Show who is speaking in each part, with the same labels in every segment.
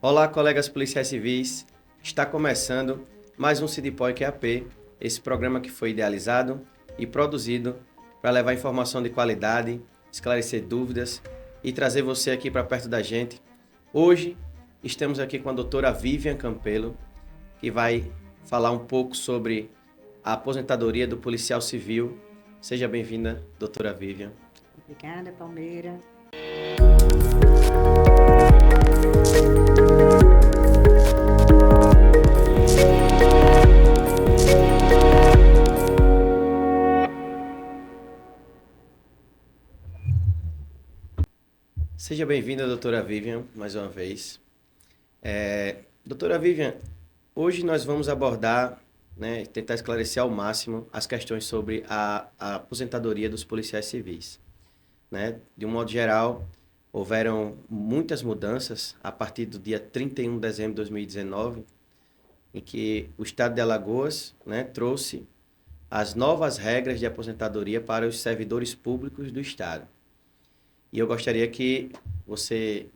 Speaker 1: Olá, colegas policiais civis. Está começando mais um CIDIPOI QAP, esse programa que foi idealizado e produzido para levar informação de qualidade, esclarecer dúvidas e trazer você aqui para perto da gente. Hoje estamos aqui com a doutora Vivian Campelo, que vai falar um pouco sobre a aposentadoria do policial civil. Seja bem-vinda, doutora Vivian.
Speaker 2: Obrigada, Palmeira.
Speaker 1: Seja bem-vinda, doutora Vivian, mais uma vez. Doutora Vivian, hoje nós vamos abordar, tentar esclarecer ao máximo as questões sobre a aposentadoria dos policiais civis. De um modo geral, houveram muitas mudanças a partir do dia 31 de dezembro de 2019, em que o Estado de Alagoas, trouxe as novas regras de aposentadoria para os servidores públicos do Estado. E eu gostaria que você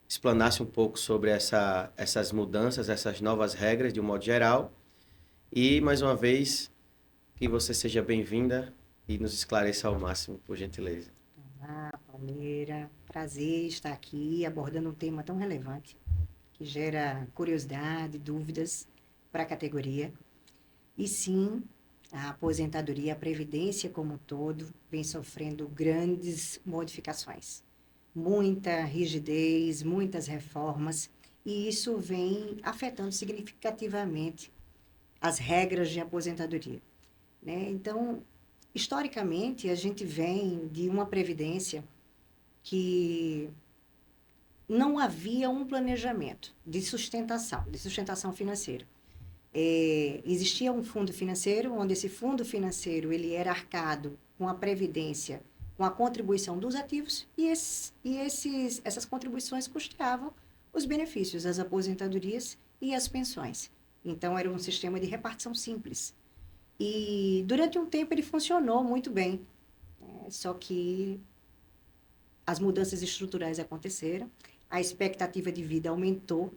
Speaker 1: explanasse um pouco sobre essas mudanças, essas novas regras de um modo geral. E, mais uma vez, que você seja bem-vinda e nos esclareça ao máximo, por gentileza.
Speaker 2: Olá, Palmeira. Prazer estar aqui abordando um tema tão relevante que gera curiosidade, dúvidas para a categoria. E sim, a aposentadoria, a previdência como um todo, vem sofrendo grandes modificações. Muita rigidez, muitas reformas, e isso vem afetando significativamente as regras de aposentadoria, né? Então, historicamente, a gente vem de uma previdência que não havia um planejamento de sustentação financeira. Existia um fundo financeiro, onde esse fundo financeiro ele era arcado com a previdência, com a contribuição dos ativos, e essas contribuições custeavam os benefícios, as aposentadorias e as pensões. Então, era um sistema de repartição simples. E, durante um tempo, ele funcionou muito bem, só que as mudanças estruturais aconteceram, a expectativa de vida aumentou.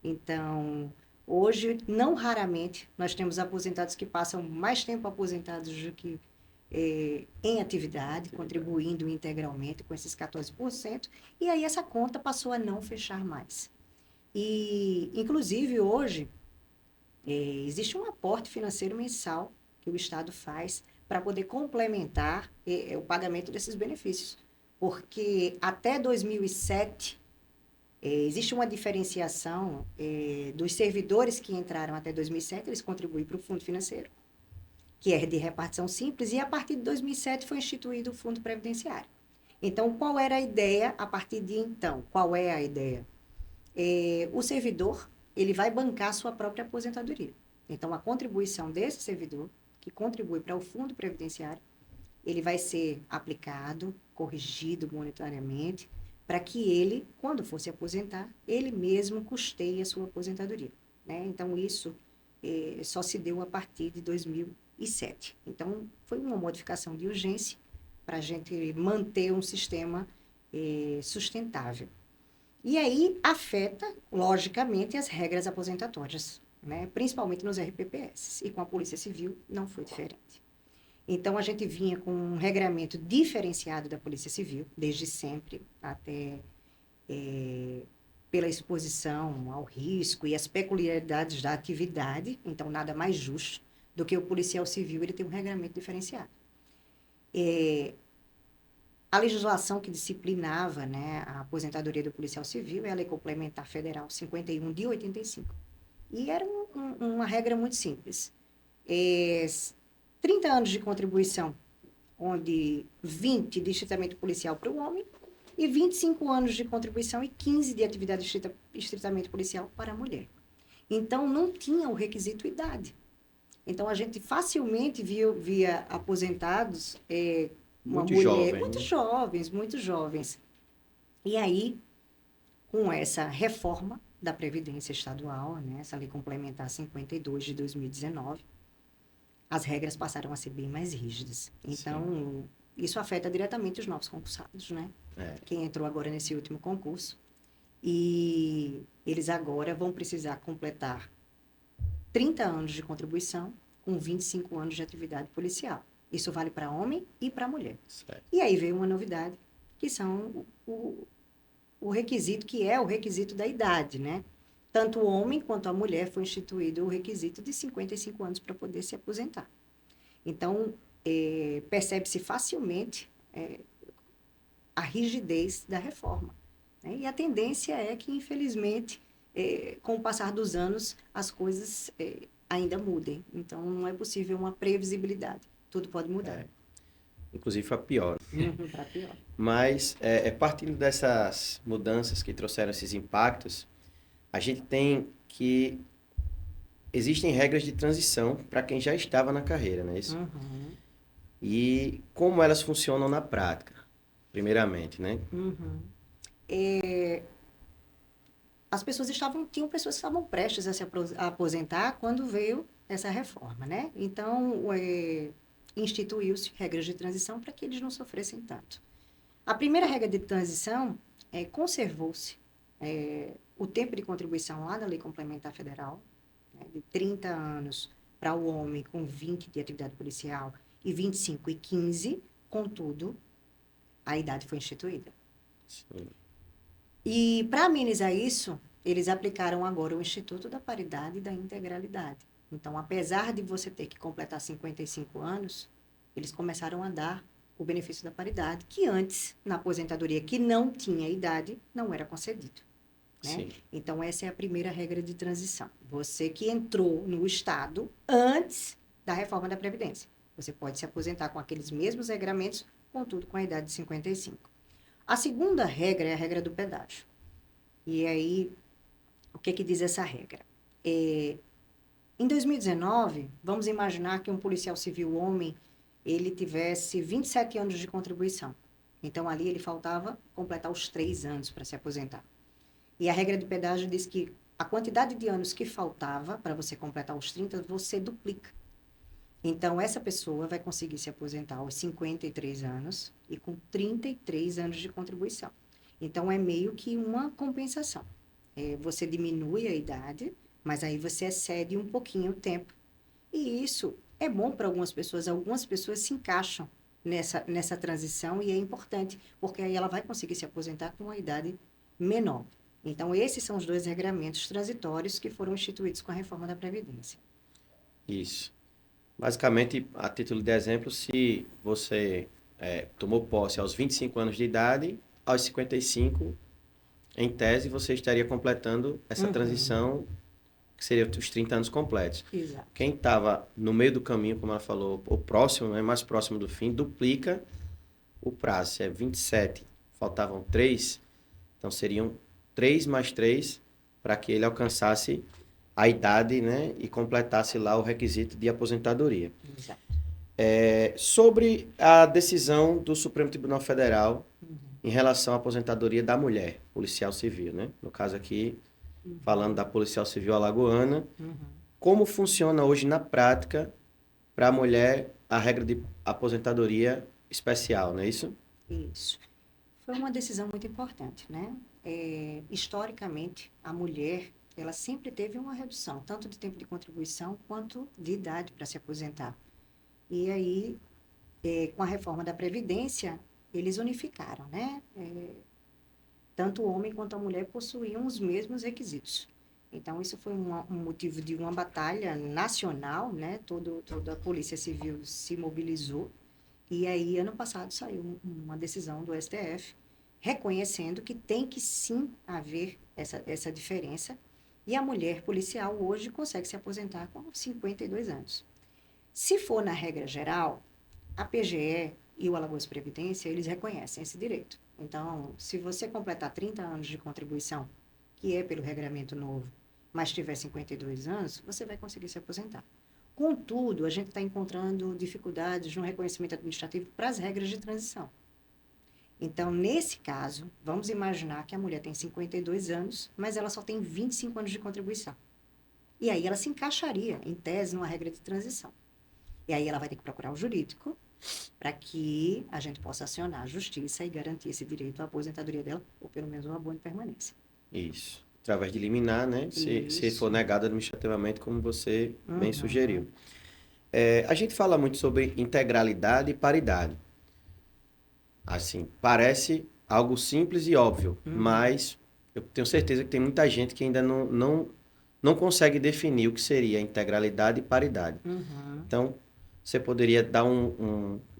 Speaker 2: Então, hoje, não raramente, nós temos aposentados que passam mais tempo aposentados do que em atividade, contribuindo integralmente com esses 14%, e aí essa conta passou a não fechar mais. E, inclusive, hoje, existe um aporte financeiro mensal que o Estado faz para poder complementar o pagamento desses benefícios. Porque até 2007, existe uma diferenciação dos servidores que entraram até 2007, eles contribuem para o fundo financeiro, que é de repartição simples, e a partir de 2007 foi instituído o fundo previdenciário. Então, qual era a ideia a partir de então? Qual é a ideia? O servidor, ele vai bancar a sua própria aposentadoria. Então, a contribuição desse servidor, que contribui para o fundo previdenciário, ele vai ser aplicado, corrigido monetariamente, para que ele, quando for se aposentar, ele mesmo custeie a sua aposentadoria, né? Então, isso só se deu a partir de 2007. Então, foi uma modificação de urgência para a gente manter um sistema sustentável. E aí afeta, logicamente, as regras aposentatórias, né? Principalmente nos RPPS. E com a Polícia Civil não foi diferente. Então, a gente vinha com um regramento diferenciado da Polícia Civil, desde sempre, até pela exposição ao risco e as peculiaridades da atividade. Então, nada mais justo do que o policial civil ele ter um regramento diferenciado. A legislação que disciplinava, né, a aposentadoria do policial civil é a Lei Complementar Federal 51 de 85. E era uma regra muito simples. 30 anos de contribuição, onde 20 de estritamente policial para o homem e 25 anos de contribuição e 15 de atividade estritamente policial para a mulher. Então, não tinha o requisito idade. Então, a gente facilmente via aposentados, uma mulher, muito jovens. E aí, com essa reforma da Previdência Estadual, né, essa Lei Complementar 52 de 2019, as regras passaram a ser bem mais rígidas. Então, sim, isso afeta diretamente os novos concursados, né? Quem entrou agora nesse último concurso. E eles agora vão precisar completar 30 anos de contribuição com 25 anos de atividade policial. Isso vale para homem e para mulher.
Speaker 1: Certo.
Speaker 2: E aí veio uma novidade, que são o requisito, que é o requisito da idade, né? Tanto o homem quanto a mulher foi instituído o requisito de 55 anos para poder se aposentar. Então, percebe-se facilmente a rigidez da reforma, né? E a tendência é que, infelizmente, com o passar dos anos, as coisas ainda mudem. Então, não é possível uma previsibilidade. Tudo pode mudar.
Speaker 1: Inclusive para pior.
Speaker 2: Para pior.
Speaker 1: Mas, partindo dessas mudanças que trouxeram esses impactos, a gente tem que existem regras de transição para quem já estava na carreira, não é isso?
Speaker 2: Uhum.
Speaker 1: E como elas funcionam na prática, primeiramente, né?
Speaker 2: Uhum. Tinham pessoas que estavam prestes a se aposentar quando veio essa reforma, né? Então, instituiu-se regras de transição para que eles não sofressem tanto. A primeira regra de transição conservou-se o tempo de contribuição lá da Lei Complementar Federal, né, de 30 anos para o homem com 20 de atividade policial e 25 e 15, contudo, a idade foi instituída.
Speaker 1: Sim.
Speaker 2: E para amenizar isso, eles aplicaram agora o Instituto da Paridade e da Integralidade. Então, apesar de você ter que completar 55 anos, eles começaram a dar o benefício da paridade, que antes, na aposentadoria que não tinha idade, não era concedido. Né? Então, essa é a primeira regra de transição. Você que entrou no Estado antes da reforma da Previdência. Você pode se aposentar com aqueles mesmos regramentos, contudo com a idade de 55. A segunda regra é a regra do pedágio. E aí, o que diz essa regra? Em 2019, vamos imaginar que um policial civil homem, ele tivesse 27 anos de contribuição. Então, ali ele faltava completar os 3 anos para se aposentar. E a regra de pedágio diz que a quantidade de anos que faltava para você completar os 30, você duplica. Então, essa pessoa vai conseguir se aposentar aos 53 anos e com 33 anos de contribuição. Então, é meio que uma compensação. Você diminui a idade, mas aí você excede um pouquinho o tempo. E isso é bom para algumas pessoas se encaixam nessa transição e é importante, porque aí ela vai conseguir se aposentar com uma idade menor. Então, esses são os 2 regramentos transitórios que foram instituídos com a reforma da Previdência.
Speaker 1: Isso. Basicamente, a título de exemplo, se você tomou posse aos 25 anos de idade, aos 55, em tese, você estaria completando essa transição, que seria os 30 anos completos.
Speaker 2: Exato.
Speaker 1: Quem estava no meio do caminho, como ela falou, o próximo, né, mais próximo do fim, duplica o prazo. Se é 27, faltavam 3, então seriam 3 mais 3 para que ele alcançasse a idade, né, e completasse lá o requisito de aposentadoria.
Speaker 2: Exato.
Speaker 1: Sobre a decisão do Supremo Tribunal Federal em relação à aposentadoria da mulher, policial civil, né? No caso aqui, falando da policial civil alagoana, como funciona hoje na prática para a mulher a regra de aposentadoria especial, não é isso?
Speaker 2: Isso. Foi uma decisão muito importante, né? Historicamente, a mulher, ela sempre teve uma redução, tanto de tempo de contribuição quanto de idade para se aposentar. E aí, com a reforma da Previdência, eles unificaram, né? Tanto o homem quanto a mulher possuíam os mesmos requisitos. Então, isso foi um motivo de uma batalha nacional, né? Toda a Polícia Civil se mobilizou. E aí, ano passado, saiu uma decisão do STF reconhecendo que tem que sim haver essa diferença. E a mulher policial hoje consegue se aposentar com 52 anos. Se for na regra geral, a PGE e o Alagoas Previdência, eles reconhecem esse direito. Então, se você completar 30 anos de contribuição, que é pelo regramento novo, mas tiver 52 anos, você vai conseguir se aposentar. Contudo, a gente está encontrando dificuldades no reconhecimento administrativo para as regras de transição. Então, nesse caso, vamos imaginar que a mulher tem 52 anos, mas ela só tem 25 anos de contribuição. E aí ela se encaixaria, em tese, numa regra de transição. E aí ela vai ter que procurar o jurídico para que a gente possa acionar a justiça e garantir esse direito à aposentadoria dela, ou pelo menos uma boa permanência.
Speaker 1: Isso. Através de liminar, né? Se for
Speaker 2: Isso.
Speaker 1: negado administrativamente, como você bem
Speaker 2: Uhum.
Speaker 1: sugeriu. A gente fala muito sobre integralidade e paridade. Assim, parece algo simples e óbvio,
Speaker 2: Uhum.
Speaker 1: mas eu tenho certeza que tem muita gente que ainda não consegue definir o que seria integralidade e paridade.
Speaker 2: Uhum.
Speaker 1: Então, você poderia dar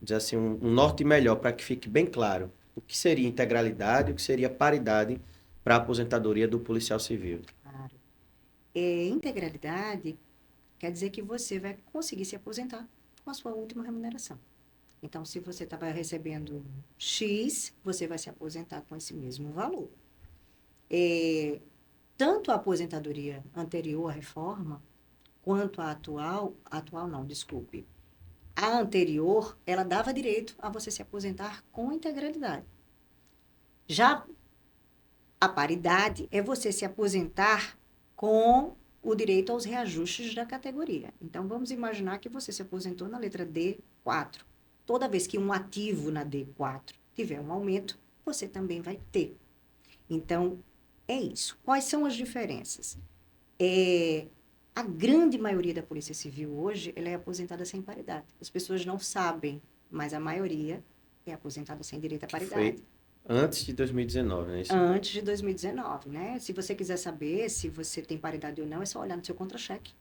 Speaker 1: dizer assim, um norte melhor para que fique bem claro o que seria integralidade e o que seria paridade para a aposentadoria do policial civil.
Speaker 2: Claro. Integralidade quer dizer que você vai conseguir se aposentar com a sua última remuneração. Então, se você estava recebendo X, você vai se aposentar com esse mesmo valor. É, tanto a aposentadoria anterior à reforma, quanto a atual não, desculpe, a anterior, ela dava direito a você se aposentar com integralidade. Já a paridade é você se aposentar com o direito aos reajustes da categoria. Então, vamos imaginar que você se aposentou na letra D4. Toda vez que um ativo na D4 tiver um aumento, você também vai ter. Então, é isso. Quais são as diferenças? A grande maioria da Polícia Civil hoje, ela é aposentada sem paridade. As pessoas não sabem, mas a maioria é aposentada sem direito à
Speaker 1: Que foi
Speaker 2: paridade.
Speaker 1: antes de 2019, não é isso?
Speaker 2: Antes de 2019, né? Se você quiser saber se você tem paridade ou não, é só olhar no seu contra-cheque.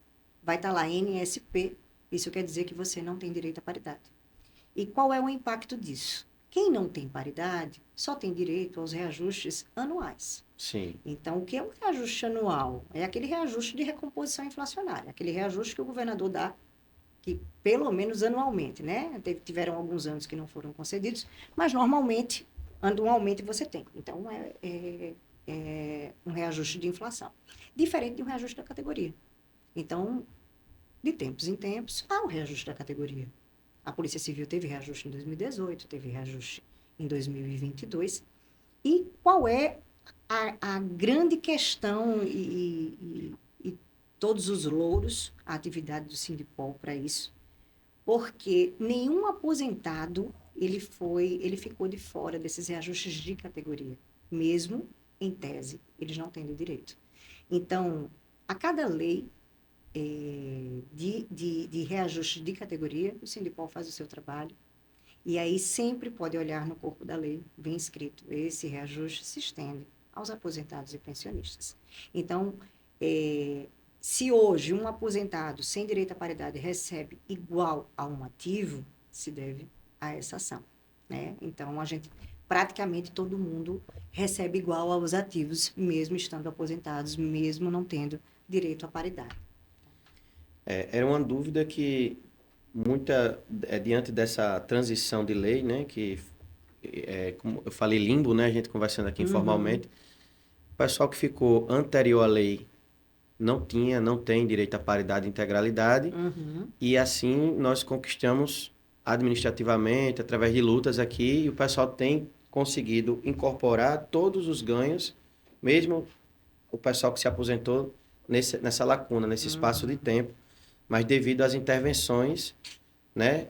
Speaker 2: Vai estar lá NSP. Isso quer dizer que você não tem direito à paridade. E qual é o impacto disso? Quem não tem paridade só tem direito aos reajustes anuais.
Speaker 1: Sim.
Speaker 2: Então, o que é um reajuste anual? É aquele reajuste de recomposição inflacionária, aquele reajuste que o governador dá, que pelo menos anualmente, né? Tiveram alguns anos que não foram concedidos, mas normalmente, anualmente você tem. Então, é um reajuste de inflação. Diferente de um reajuste da categoria. Então, de tempos em tempos, há um reajuste da categoria. A Polícia Civil teve reajuste em 2018, teve reajuste em 2022. E qual é a grande questão e todos os louros, a atividade do Sindipol para isso? Porque nenhum aposentado ele ficou de fora desses reajustes de categoria, mesmo em tese, eles não tendo direito. Então, a cada lei de reajuste de categoria, o Sindipol faz o seu trabalho, e aí sempre pode olhar no corpo da lei, bem escrito, esse reajuste se estende aos aposentados e pensionistas. Então, se hoje um aposentado sem direito à paridade recebe igual a um ativo, se deve a essa ação, né? Então, praticamente todo mundo recebe igual aos ativos, mesmo estando aposentados, mesmo não tendo direito à paridade.
Speaker 1: Era uma dúvida que diante dessa transição de lei, né, que como eu falei limbo, né, a gente conversando aqui
Speaker 2: Uhum,
Speaker 1: informalmente, o pessoal que ficou anterior à lei não tem direito à paridade e integralidade,
Speaker 2: uhum,
Speaker 1: e assim nós conquistamos administrativamente, através de lutas aqui, e o pessoal tem conseguido incorporar todos os ganhos, mesmo o pessoal que se aposentou nessa lacuna, nesse espaço de
Speaker 2: uhum.
Speaker 1: tempo, mas devido às intervenções, né,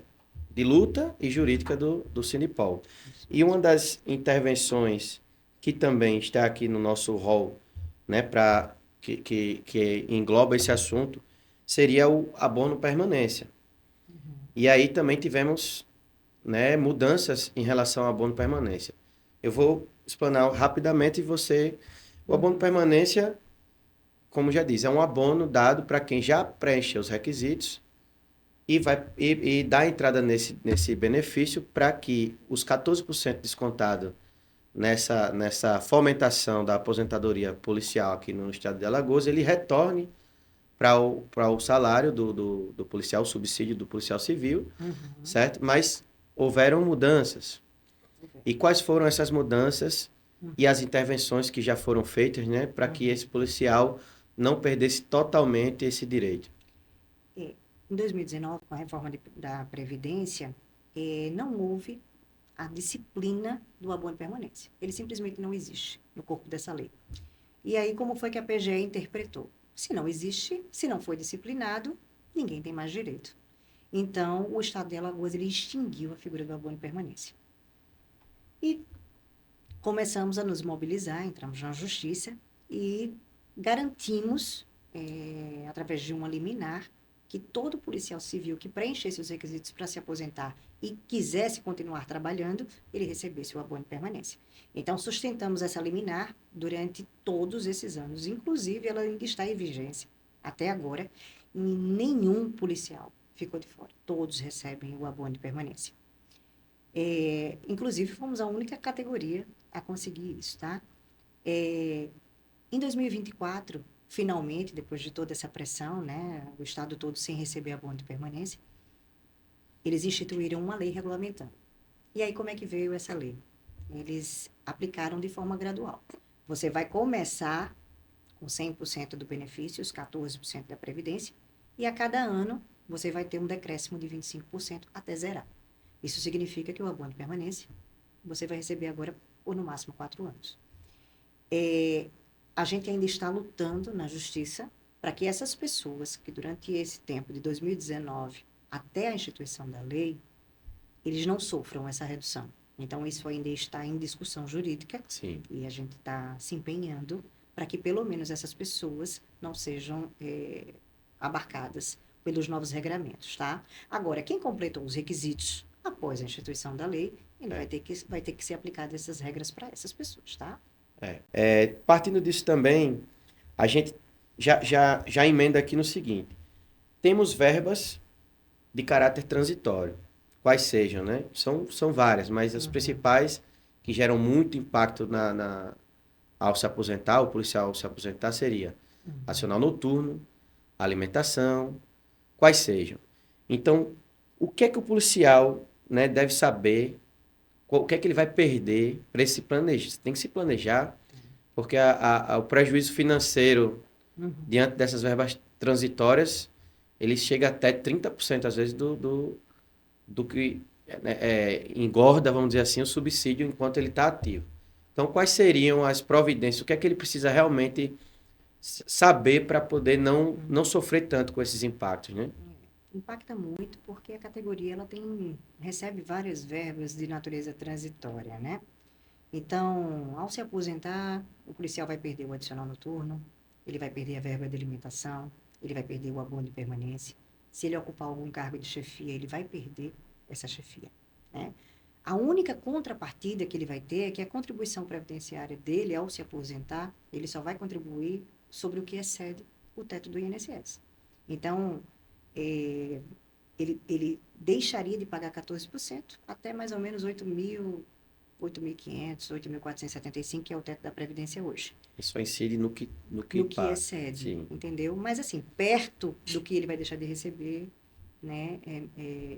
Speaker 1: de luta e jurídica do Sinipol.
Speaker 2: Isso
Speaker 1: E uma
Speaker 2: mesmo.
Speaker 1: das intervenções que também está aqui no nosso rol, né, que engloba esse assunto, seria o abono permanência.
Speaker 2: Uhum.
Speaker 1: E aí também tivemos, né, mudanças em relação ao abono permanência. Eu vou explanar rapidamente e você... O abono
Speaker 2: Uhum.
Speaker 1: permanência, como já diz, é um abono dado para quem já preenche os requisitos e dá entrada nesse benefício para que os 14% descontado nessa fomentação da aposentadoria policial aqui no estado de Alagoas, ele retorne para o salário do policial, o subsídio do policial civil,
Speaker 2: Uhum.
Speaker 1: certo? Mas houveram mudanças. E quais foram essas mudanças e
Speaker 2: Uhum.
Speaker 1: as intervenções que já foram feitas, né, para que
Speaker 2: Uhum.
Speaker 1: esse policial não perdesse totalmente esse direito?
Speaker 2: É, em 2019, com a reforma da Previdência, não houve a disciplina do abono de permanência. Ele simplesmente não existe no corpo dessa lei. E aí, como foi que a PGE interpretou? Se não existe, se não foi disciplinado, ninguém tem mais direito. Então, o Estado de Alagoas ele extinguiu a figura do abono de permanência. E começamos a nos mobilizar, entramos na justiça e garantimos, através de uma liminar, que todo policial civil que preenchesse os requisitos para se aposentar e quisesse continuar trabalhando, ele recebesse o abono de permanência. Então, sustentamos essa liminar durante todos esses anos. Inclusive, ela ainda está em vigência até agora. E nenhum policial ficou de fora. Todos recebem o abono de permanência. Inclusive, fomos a única categoria a conseguir isso, tá? Em 2024, finalmente, depois de toda essa pressão, né, o Estado todo sem receber abono de permanência, eles instituíram uma lei regulamentando. E aí, como é que veio essa lei? Eles aplicaram de forma gradual. Você vai começar com 100% do benefício, os 14% da Previdência, e a cada ano você vai ter um decréscimo de 25% até zerar. Isso significa que o abono de permanência você vai receber agora por no máximo 4 anos. A gente ainda está lutando na justiça para que essas pessoas que durante esse tempo de 2019 até a instituição da lei, eles não sofram essa redução. Então, isso ainda está em discussão jurídica.
Speaker 1: Sim.
Speaker 2: E a gente está se empenhando para que pelo menos essas pessoas não sejam abarcadas pelos novos regramentos, tá? Agora, quem completou os requisitos após a instituição da lei, ele vai ter que ser aplicadas essas regras para essas pessoas, tá?
Speaker 1: Partindo disso também, a gente já emenda aqui no seguinte. Temos verbas de caráter transitório, quais sejam, né? São várias, mas as principais que geram muito impacto ao se aposentar, o policial ao se aposentar, seria adicional noturno, alimentação, quais sejam. Então, o que é que o policial, né, deve saber, o que é que ele vai perder para esse planejar? Tem que se planejar, porque o prejuízo financeiro diante dessas verbas transitórias, ele chega até 30% às vezes do que engorda, vamos dizer assim, o subsídio enquanto ele está ativo. Então, quais seriam as providências? O que é que ele precisa realmente saber para poder não sofrer tanto com esses impactos, né?
Speaker 2: Impacta muito porque a categoria ela recebe várias verbas de natureza transitória, né? Então, ao se aposentar, o policial vai perder o adicional noturno, ele vai perder a verba de alimentação, ele vai perder o abono de permanência. Se ele ocupar algum cargo de chefia, ele vai perder essa chefia, né? A única contrapartida que ele vai ter é que a contribuição previdenciária dele, ao se aposentar, ele só vai contribuir sobre o que excede o teto do INSS. Então, ele deixaria de pagar 14% até mais ou menos 8.500, 8.475, que é o teto da Previdência hoje.
Speaker 1: Isso incide no que passa.
Speaker 2: Excede,
Speaker 1: Sim.
Speaker 2: entendeu? Mas, assim, perto do que ele vai deixar de receber, né,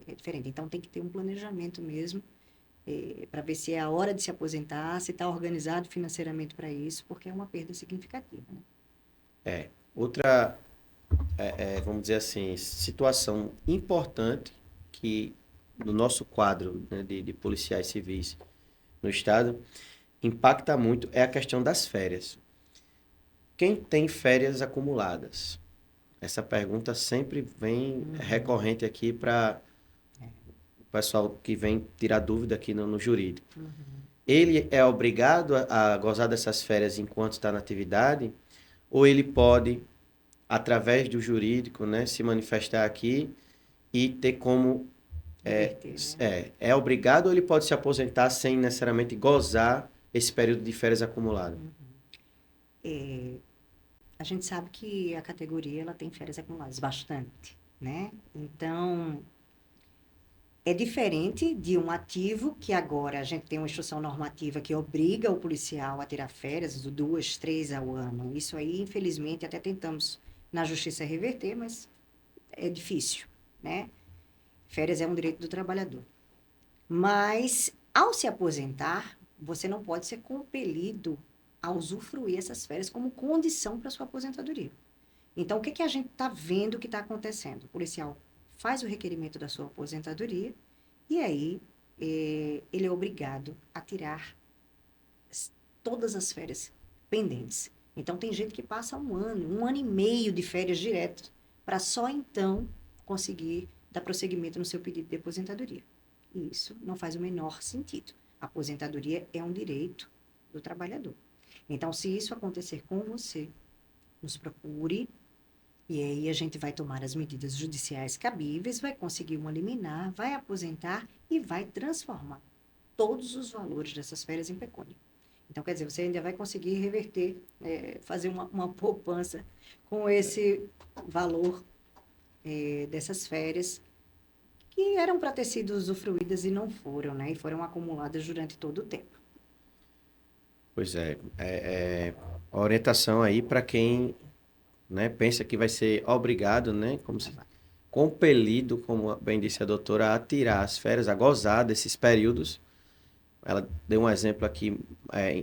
Speaker 2: é diferente. Então, tem que ter um planejamento mesmo, para ver se é a hora de se aposentar, se está organizado financeiramente para isso, porque é uma perda significativa, né?
Speaker 1: Outra, vamos dizer assim, situação importante que no nosso quadro, né, de policiais civis no estado impacta muito é a questão das férias. Quem tem férias acumuladas? Essa pergunta sempre vem recorrente aqui para o pessoal que vem tirar dúvida aqui no jurídico. Ele é obrigado a gozar dessas férias enquanto está na atividade? Ou ele pode, através do jurídico, né, se manifestar aqui e ter como...
Speaker 2: Reverter, né?
Speaker 1: É obrigado ou ele pode se aposentar sem necessariamente gozar esse período de férias acumulado?
Speaker 2: A gente sabe que a categoria ela tem férias acumuladas bastante, né? Então, é diferente de um ativo que agora a gente tem uma instrução normativa que obriga o policial a tirar férias de 2, 3 ao ano. Isso aí, infelizmente, até tentamos na justiça reverter, mas é difícil, né? Férias é um direito do trabalhador. Mas, ao se aposentar, você não pode ser compelido a usufruir essas férias como condição para sua aposentadoria. Então, o que a gente está vendo que está acontecendo? O policial faz o requerimento da sua aposentadoria e aí ele é obrigado a tirar todas as férias pendentes. Então, tem gente que passa um ano e meio de férias direto para só então conseguir dar prosseguimento no seu pedido de aposentadoria. E isso não faz o menor sentido. A aposentadoria é um direito do trabalhador. Então, se isso acontecer com você, nos procure, e aí a gente vai tomar as medidas judiciais cabíveis, vai conseguir uma liminar, vai aposentar e vai transformar todos os valores dessas férias em pecúnia. Então, quer dizer, você ainda vai conseguir reverter, fazer uma poupança com esse valor dessas férias que eram para ter sido usufruídas e não foram, né? E foram acumuladas durante todo o tempo.
Speaker 1: Pois a orientação aí para quem, né, pensa que vai ser obrigado, né, como se compelido, como bem disse a doutora, a tirar as férias, a gozar desses períodos. Ela deu um exemplo aqui,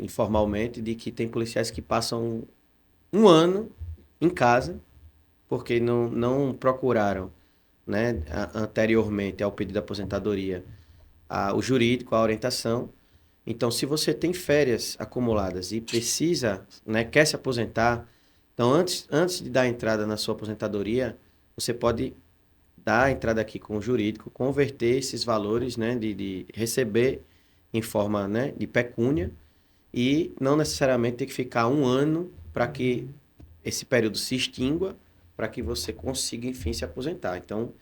Speaker 1: informalmente, de que tem policiais que passam um ano em casa porque não procuraram, né, anteriormente ao pedido de aposentadoria, o jurídico, a orientação. Então, se você tem férias acumuladas e precisa, né, quer se aposentar, então antes de dar entrada na sua aposentadoria, você pode dar a entrada aqui com o jurídico, converter esses valores, né, de receber em forma, né, de pecúnia e não necessariamente ter que ficar um ano para que esse período se extingua, para que você consiga, enfim, se aposentar. Então,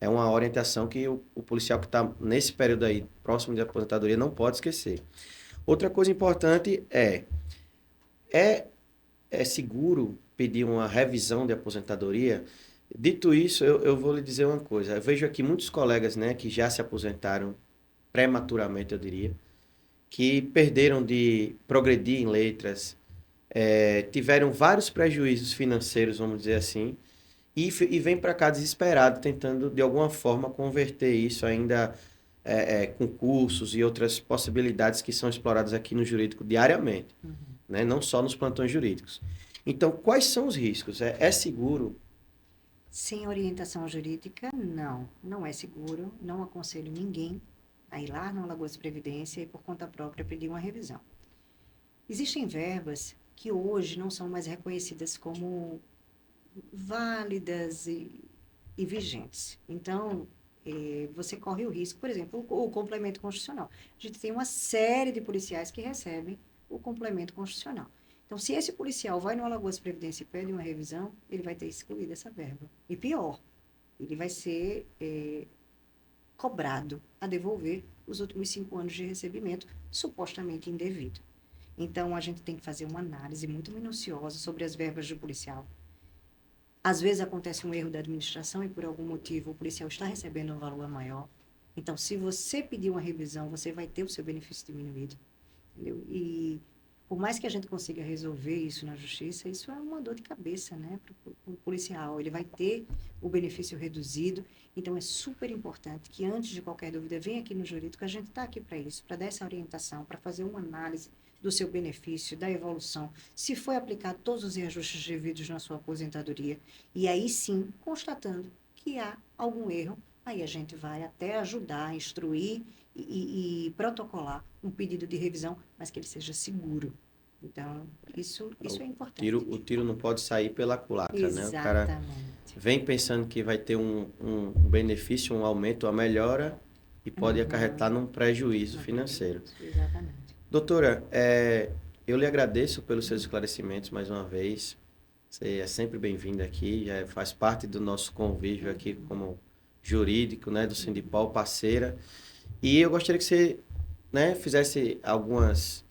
Speaker 1: é uma orientação que o policial que está nesse período aí, próximo de aposentadoria, não pode esquecer. Outra coisa importante é, é seguro pedir uma revisão de aposentadoria? Dito isso, eu vou lhe dizer uma coisa. Eu vejo aqui muitos colegas, né, que já se aposentaram prematuramente, eu diria, que perderam de progredir em letras, tiveram vários prejuízos financeiros, vamos dizer assim, e vem para cá desesperado, tentando de alguma forma converter isso ainda com cursos e outras possibilidades que são exploradas aqui no jurídico diariamente, né? Não só nos plantões jurídicos. Então, quais são os riscos? É seguro?
Speaker 2: Sem orientação jurídica, não. Não é seguro. Não aconselho ninguém a ir lá no Alagoas de Previdência e, por conta própria, pedir uma revisão. Existem verbas que hoje não são mais reconhecidas como válidas e vigentes. Então, você corre o risco, por exemplo, o complemento constitucional. A gente tem uma série de policiais que recebem o complemento constitucional. Então, se esse policial vai no Alagoas Previdência e pede uma revisão, ele vai ter excluído essa verba. E pior, ele vai ser cobrado a devolver os últimos 5 anos de recebimento supostamente indevido. Então, a gente tem que fazer uma análise muito minuciosa sobre as verbas do policial. Às vezes acontece um erro da administração e, por algum motivo, o policial está recebendo um valor maior. Então, se você pedir uma revisão, você vai ter o seu benefício diminuído. Entendeu? E, por mais que a gente consiga resolver isso na justiça, isso é uma dor de cabeça, né, para o policial. Ele vai ter o benefício reduzido. Então, é super importante que, antes de qualquer dúvida, venha aqui no jurídico. A gente está aqui para isso, para dar essa orientação, para fazer uma análise do seu benefício, da evolução, se foi aplicado todos os reajustes devidos na sua aposentadoria. E aí sim, constatando que há algum erro, aí a gente vai até ajudar, instruir e protocolar um pedido de revisão, mas que ele seja seguro. Então, isso é importante.
Speaker 1: O tiro não pode sair pela culatra, né? O cara
Speaker 2: Exatamente.
Speaker 1: vem pensando que vai ter um benefício, um aumento, uma melhora e pode acarretar num prejuízo financeiro.
Speaker 2: Exatamente.
Speaker 1: Doutora, eu lhe agradeço pelos seus esclarecimentos mais uma vez. Você é sempre bem-vinda aqui, já faz parte do nosso convívio aqui como jurídico, né, do Sindipol, parceira. E eu gostaria que você, né, fizesse alguns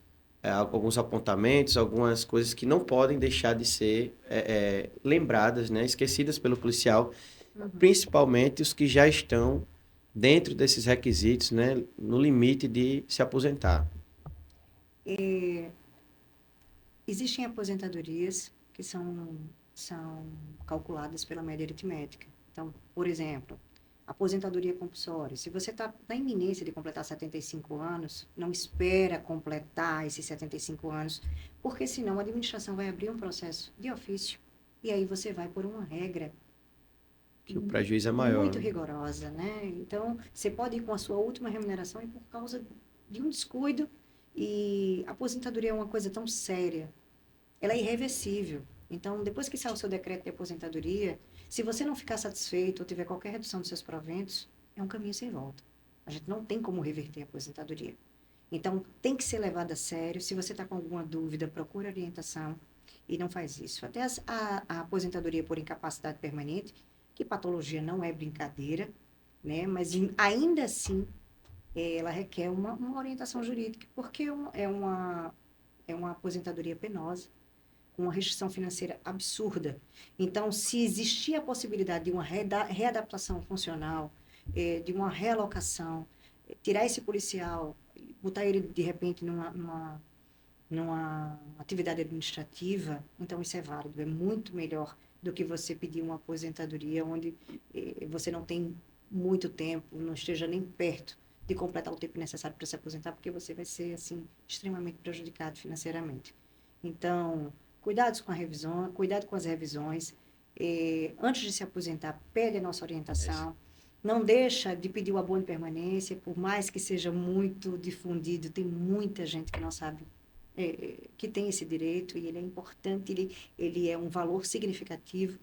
Speaker 1: apontamentos, algumas coisas que não podem deixar de ser lembradas, né, esquecidas pelo policial, principalmente os que já estão dentro desses requisitos, né, no limite de se aposentar.
Speaker 2: Existem aposentadorias que são calculadas pela média aritmética. Então, por exemplo, aposentadoria compulsória. Se você está na iminência de completar 75 anos, não espera completar esses 75 anos, porque senão a administração vai abrir um processo de ofício e aí você vai por uma regra
Speaker 1: Que o prejuízo é maior.
Speaker 2: muito rigorosa, né? Então, você pode ir com a sua última remuneração e por causa de um descuido, e a aposentadoria é uma coisa tão séria, ela é irreversível. Então, depois que sair o seu decreto de aposentadoria, se você não ficar satisfeito ou tiver qualquer redução dos seus proventos, é um caminho sem volta. A gente não tem como reverter a aposentadoria. Então, tem que ser levado a sério. Se você está com alguma dúvida, procure orientação e não faz isso. Até a aposentadoria por incapacidade permanente, que patologia não é brincadeira, né? Mas ainda assim, ela requer uma orientação jurídica, porque é uma aposentadoria penosa, com uma restrição financeira absurda. Então, se existir a possibilidade de uma readaptação funcional, de uma realocação, tirar esse policial, botar ele, de repente, numa atividade administrativa, então isso é válido, é muito melhor do que você pedir uma aposentadoria onde você não tem muito tempo, não esteja nem perto de completar o tempo necessário para se aposentar, porque você vai ser, assim, extremamente prejudicado financeiramente. Então, cuidados com a revisão, cuidado com as revisões. Antes de se aposentar, pede a nossa orientação. Não deixa de pedir o abono de permanência, por mais que seja muito difundido, tem muita gente que não sabe que tem esse direito, e ele é importante, ele é um valor significativo.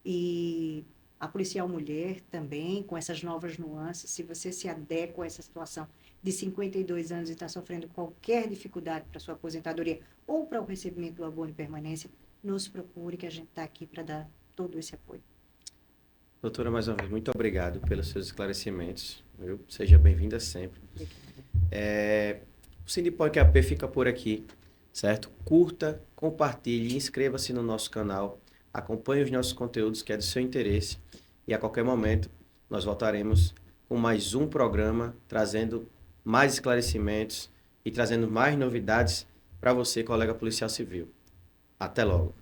Speaker 2: E a policial mulher também, com essas novas nuances, se você se adequa a essa situação de 52 anos e está sofrendo qualquer dificuldade para sua aposentadoria ou para o recebimento do abono de permanência, nos procure, que a gente está aqui para dar todo esse apoio.
Speaker 1: Doutora, mais uma vez, muito obrigado pelos seus esclarecimentos. Viu? Seja bem-vinda sempre. O Sindipod AP fica por aqui, certo? Curta, compartilhe, inscreva-se no nosso canal, acompanhe os nossos conteúdos que é do seu interesse, e a qualquer momento nós voltaremos com mais um programa, trazendo mais esclarecimentos e trazendo mais novidades para você, colega policial civil. Até logo!